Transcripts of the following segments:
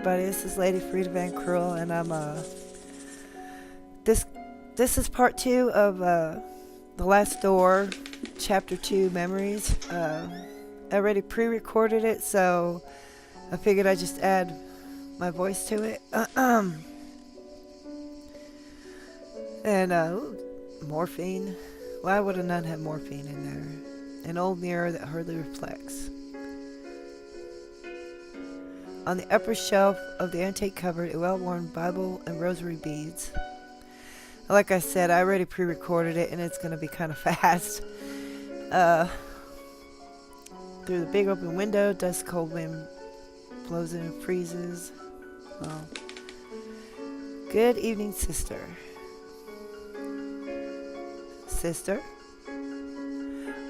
everybody. This is Lady Frida and I'm this this is part 2 of The Last Door, Chapter 2 Memories. I already pre-recorded it, so I figured I'd just add my voice to it. And morphine. Why would a nun have morphine in there? An old mirror that hardly reflects. On the upper shelf of the antique cupboard, a well-worn Bible and rosary beads. Like I said, I already pre-recorded it, and it's going to be kind of fast. Through the big open window, dust cold wind blows in and freezes. Well, good evening, sister. Sister?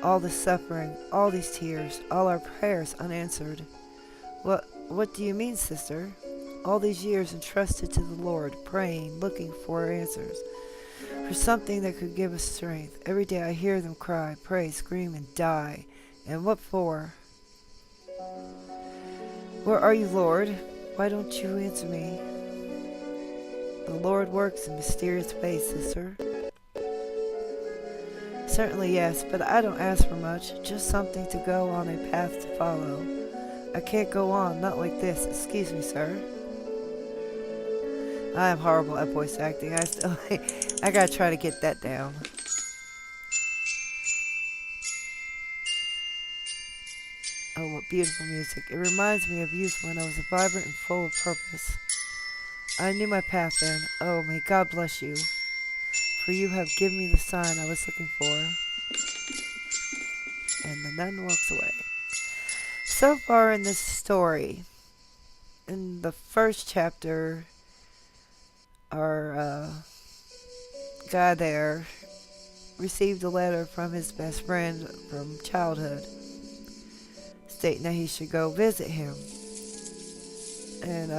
All the suffering, all these tears, all our prayers unanswered. What do you mean, sister? All these years entrusted to the Lord, praying, looking for answers, for something that could give us strength. Every day I hear them cry, pray, scream, and die. And what for? Where are you, Lord? Why don't you answer me? The Lord works in mysterious ways, sister. Certainly yes, but I don't ask for much, just something to go on a path to follow. I can't go on, not like this. Excuse me, sir. I am horrible at voice acting. I gotta try to get that down. Oh, what beautiful music. It reminds me of youth when I was vibrant and full of purpose. I knew my path then. Oh, may God bless you, for you have given me the sign I was looking for. And the nun walks away. So far in this story, in the first chapter, our guy there received a letter from his best friend from childhood stating that he should go visit him. And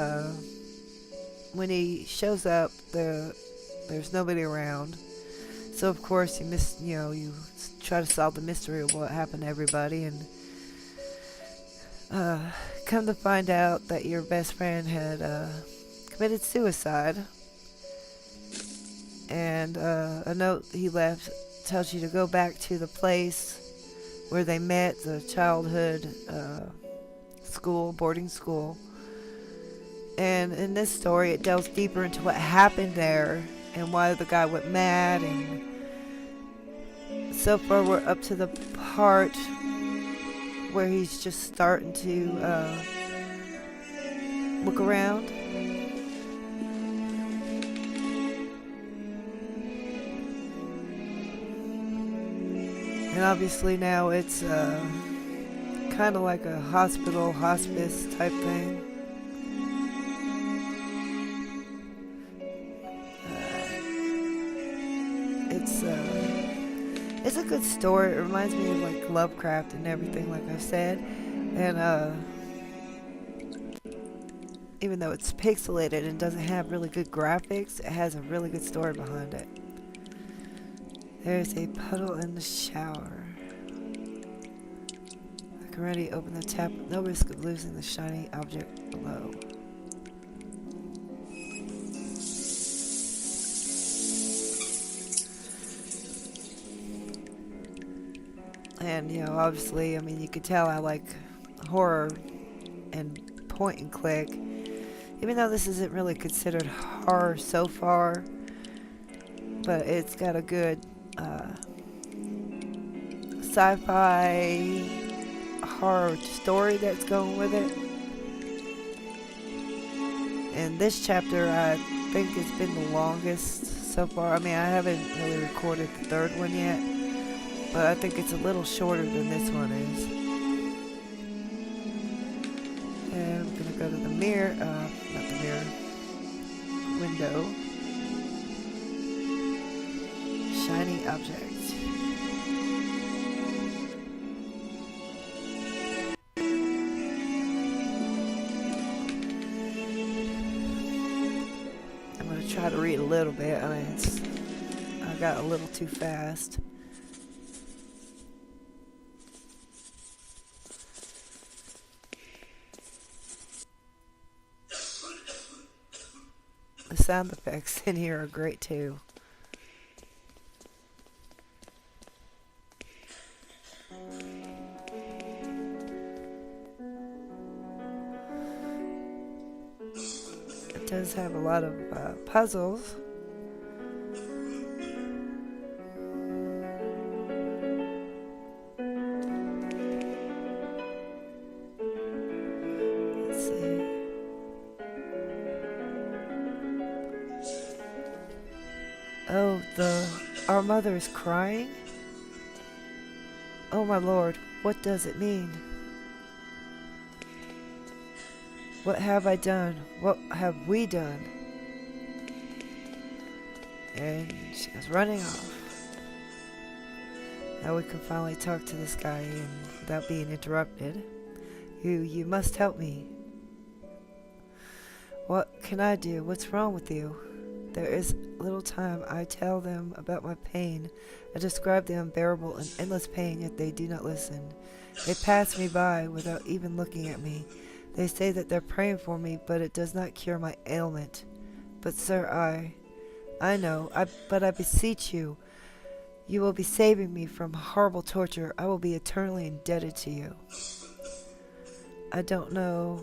when he shows up, there's nobody around. So of course you try to solve the mystery of what happened to everybody, and come to find out that your best friend had committed suicide. And a note he left tells you to go back to the place where they met, the childhood boarding school. And in this story, it delves deeper into what happened there and why the guy went mad. And so far, we're up to the part where he's just starting to look around. And obviously now it's kind of like a hospice type thing. It's a good story. It reminds me of like Lovecraft and everything, like I've said. And even though it's pixelated and doesn't have really good graphics, it has a really good story behind it. There's a puddle in the shower. I can already open the tap with no risk of losing the shiny object below. And, obviously, you could tell I like horror and point and click. Even though this isn't really considered horror so far, but it's got a good sci-fi horror story that's going with it. And this chapter, I think, has been the longest so far. I haven't really recorded the third one yet, but I think it's a little shorter than this one is. And I'm gonna go to the mirror, not the mirror, window. Shiny object. I'm gonna try to read a little bit. I got a little too fast. The sound effects in here are great too. It does have a lot of puzzles. Let's see. Oh, our mother is crying? Oh my lord, what does it mean? What have I done? What have we done? And she goes running off. Now we can finally talk to this guy without being interrupted. You must help me. What can I do? What's wrong with you? There is little time. I tell them about my pain. I describe the unbearable and endless pain, yet they do not listen. They pass me by without even looking at me. They say that they're praying for me, but it does not cure my ailment. But sir, I know, but I beseech you, you will be saving me from horrible torture. I will be eternally indebted to you. I don't know.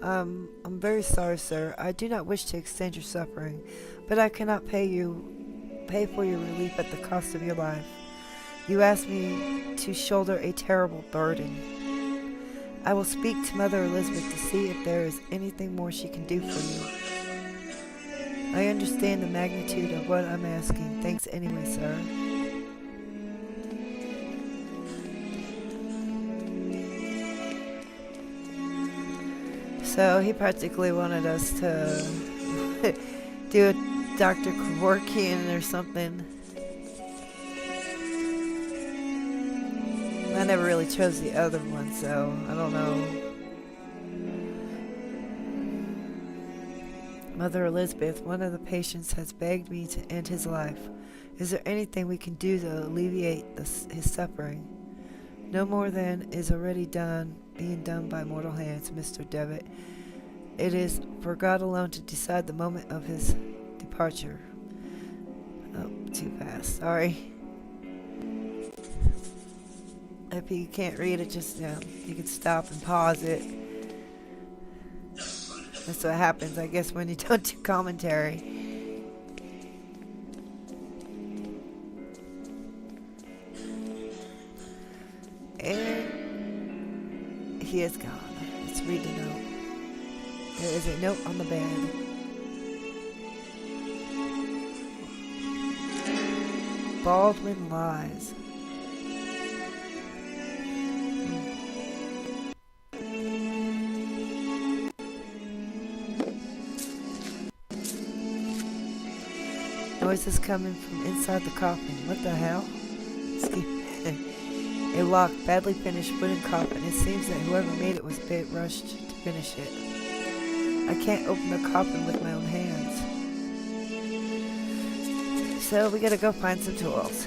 I'm very sorry, sir. I do not wish to extend your suffering, but I cannot pay for your relief at the cost of your life. You asked me to shoulder a terrible burden. I will speak to Mother Elizabeth to see if there is anything more she can do for you. I understand the magnitude of what I'm asking. Thanks anyway, sir. So he practically wanted us to do a Dr. Kevorkian or something. I never really chose the other one, so I don't know. Mother Elizabeth, one of the patients has begged me to end his life. Is there anything we can do to alleviate his suffering? No more than is already being done by mortal hands, Mr. Devitt. It is for God alone to decide the moment of his departure. Oh, too fast. Sorry. If you can't read it, just you can stop and pause it. That's what happens, I guess, when you don't do commentary. And he is gone. Let's read the note. There is a note on the bed. Baldwin lies. Noises coming from inside the coffin. What the hell? A locked, badly finished wooden coffin. It seems that whoever made it was a bit rushed to finish it. I can't open the coffin with my own hands. So we gotta go find some tools.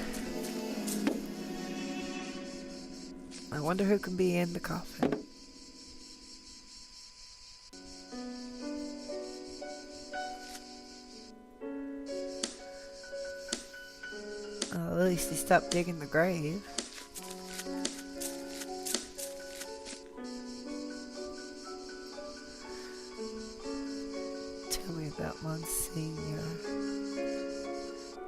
I wonder who can be in the coffin. At least he stopped digging the grave. Tell me about Monsignor.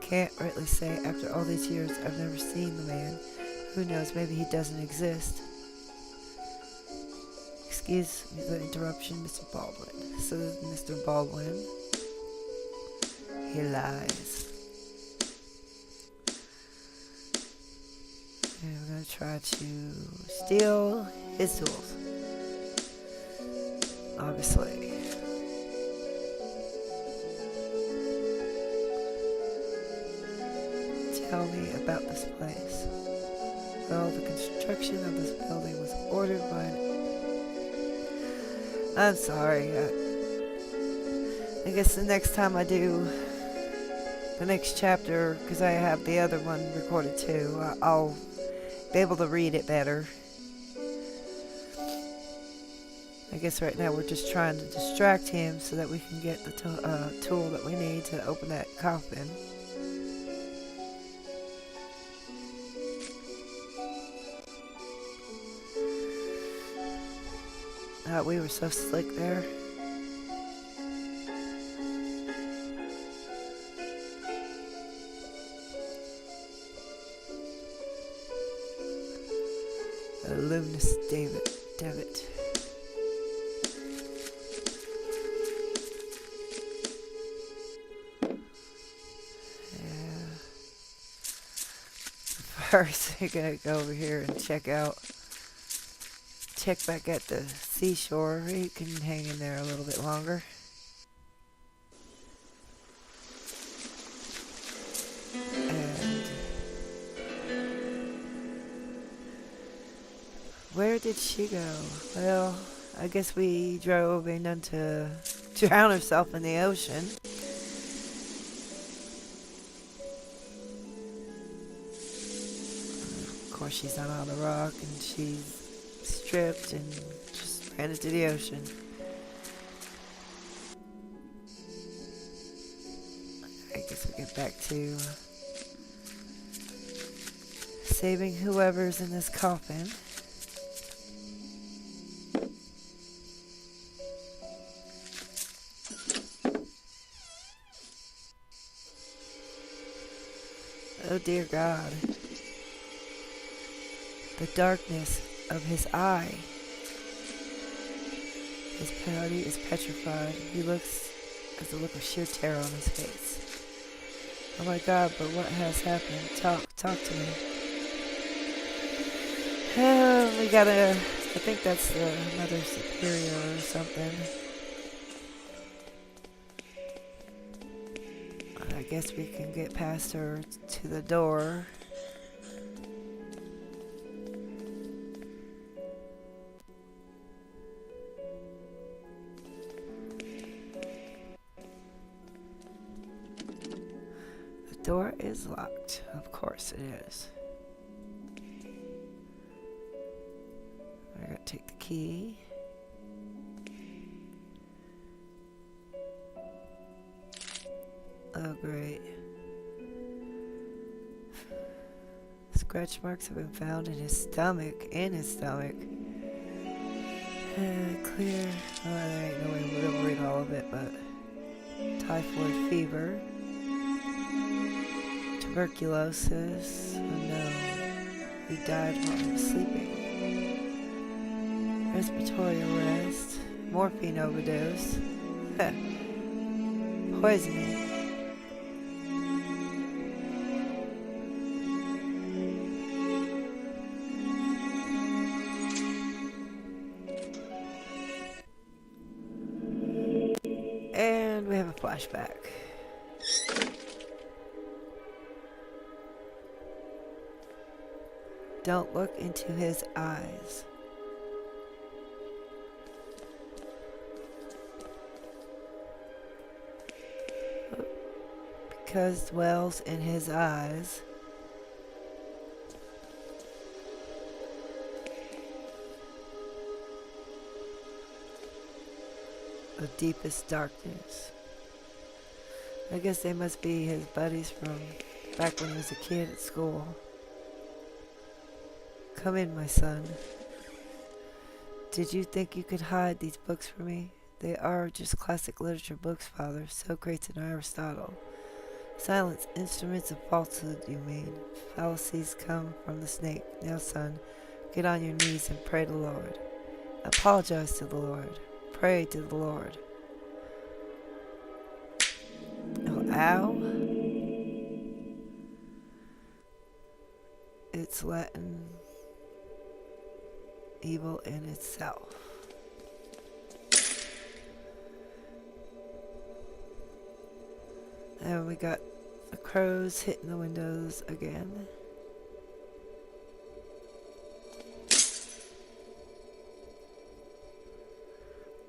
Can't rightly say. After all these years, I've never seen the man. Who knows, maybe he doesn't exist. Excuse me the interruption, Mr. Baldwin. So Mr. Baldwin, he lies. And we're going to try to steal his tools. Obviously. Tell me about this place. Well, the construction of this building was ordered by I'm sorry. I guess the next time I do the next chapter, because I have the other one recorded too, I'll be able to read it better. I guess right now we're just trying to distract him so that we can get the tool that we need to open that coffin. We were so slick there. Luminous David. Yeah. First, we're gonna go over here and check back at the seashore. We can hang in there a little bit longer. And where did she go? Well, I guess we drove in to drown herself in the ocean. Of course, she's not on the rock, and she's stripped and just ran into the ocean. I guess we get back to saving whoever's in this coffin. Oh dear God. The darkness of his eye. His body is petrified. He looks as the look of sheer terror on his face. Oh my God, but what has happened? Talk to me. We gotta, I think that's the Mother Superior or something. I guess we can get past her to the door. The door is locked. Of course it is. I gotta take the key. Oh great. Scratch marks have been found in his stomach. Clear. Oh, there ain't no way we'll read all of it, but typhoid fever, tuberculosis, unknown. He died while he was sleeping. Respiratory arrest, morphine overdose, poisoning. And we have a flashback. Don't look into his eyes. Because dwells in his eyes. The deepest darkness. I guess they must be his buddies from back when he was a kid at school. Come in, my son. Did you think you could hide these books from me? They are just classic literature books, Father. Socrates and Aristotle. Silence, instruments of falsehood, you mean. Fallacies come from the snake. Now, son, get on your knees and pray to the Lord. Apologize to the Lord. Pray to the Lord. Oh, ow. It's Latin. Evil in itself. And we got the crows hitting the windows again.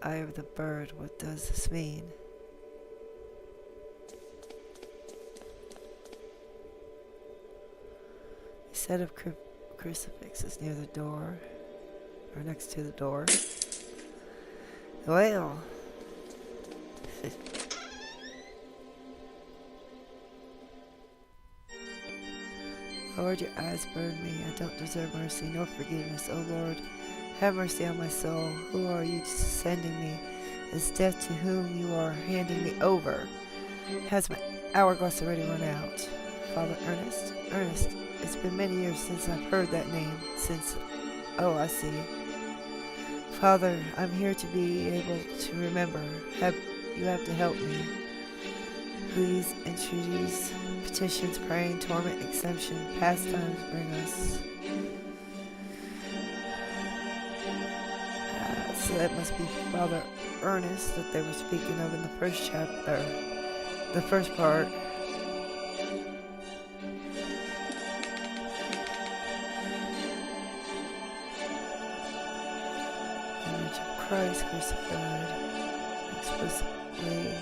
Eye of the bird, what does this mean? A set of crucifixes near the door, or next to the door. Well, Lord, your eyes burn me. I don't deserve mercy nor forgiveness. O Lord, have mercy on my soul. Who are you sending me? Is death to whom you are handing me over? Has my hourglass already run out? Father Ernest? Ernest, it's been many years since I've heard that name. Oh, I see. Father, I'm here to be able to remember. You have to help me. Please, entreaties, petitions, praying, torment, exemption, pastimes bring us. So that must be Father Ernest that they were speaking of in the first chapter, the first part. Image of Christ crucified, explicitly.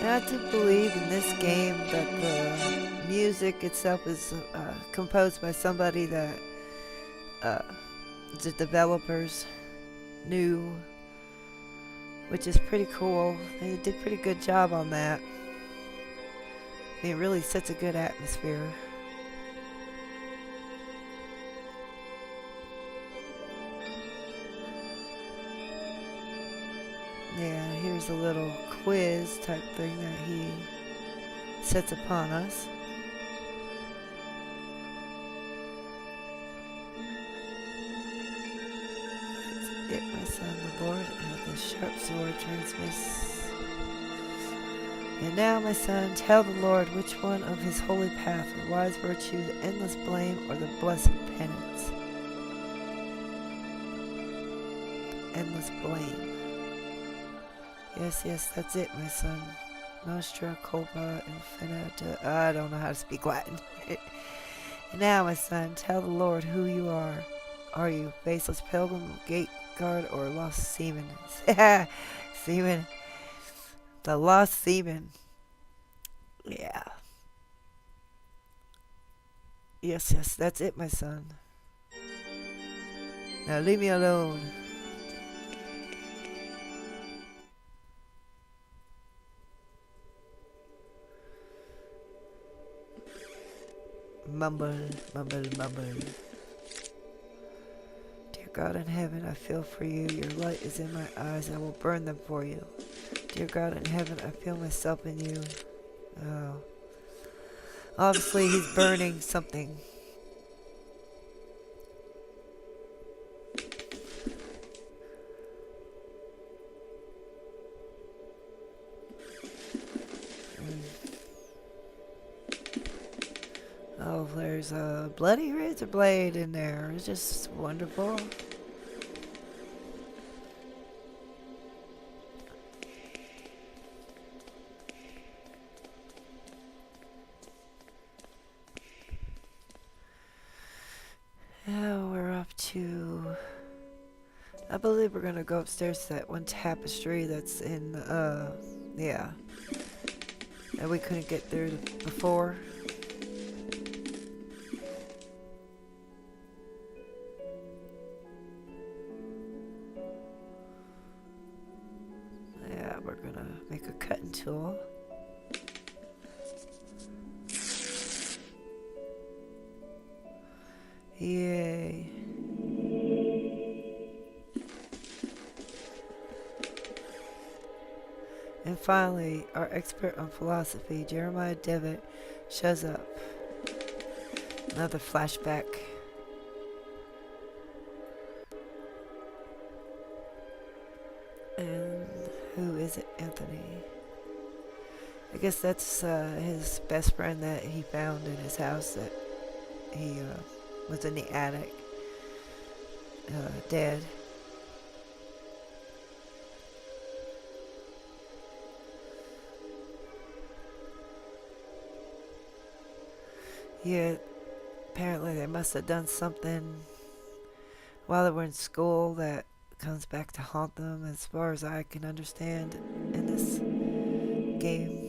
And I do believe in this game that the music itself is composed by somebody that the developers knew, which is pretty cool. They did a pretty good job on that. I mean, it really sets a good atmosphere. Yeah, here's a little quiz type thing that he sets upon us. That's it, my son, the Lord hath a sharp sword transmits. And now, my son, tell the Lord which one of his holy path, the wise virtue, the endless blame, or the blessed penance. Endless blame. Yes, that's it, my son. Nostra culpa infinita. I don't know how to speak Latin. And now, my son, tell the Lord who you are. Are you faceless pilgrim, gate guard, or lost seaman? Seaman. The lost seaman. Yeah. Yes, that's it, my son. Now leave me alone. Mumble. Dear God in heaven, I feel for you. Your light is in my eyes. I will burn them for you. Dear God in heaven, I feel myself in you. Oh. Obviously, he's burning something. Oh, there's a bloody razor blade in there. It's just wonderful. Now we're up to... I believe we're gonna go upstairs to that one tapestry that's in, yeah. That we couldn't get there before. Yeah, we're gonna make a cutting tool. Yay. And finally, our expert on philosophy, Jeremiah Devitt, shows up. Another flashback. And who is it? Anthony. I guess that's his best friend that he found in his house that he was in the attic, dead. Yeah, apparently they must have done something while they were in school that comes back to haunt them, as far as I can understand in this game.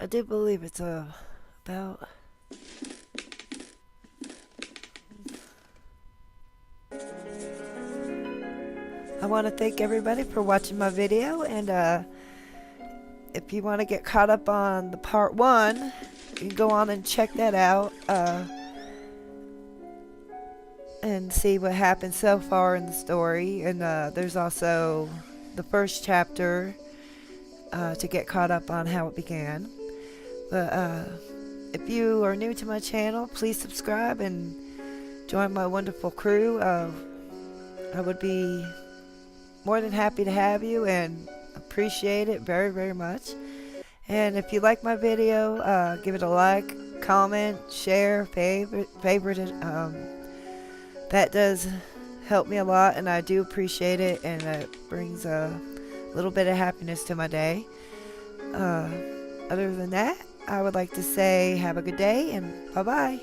I do believe it's about... I want to thank everybody for watching my video, and if you want to get caught up on the part 1, you can go on and check that out and see what happened so far in the story. And there's also the first chapter to get caught up on how it began. But if you are new to my channel, please subscribe and join my wonderful crew. I would be more than happy to have you and appreciate it very, very much. And if you like my video, give it a like, comment, share, favorite it. That does help me a lot, and I do appreciate it, and it brings a little bit of happiness to my day. Other than that, I would like to say have a good day, and bye-bye.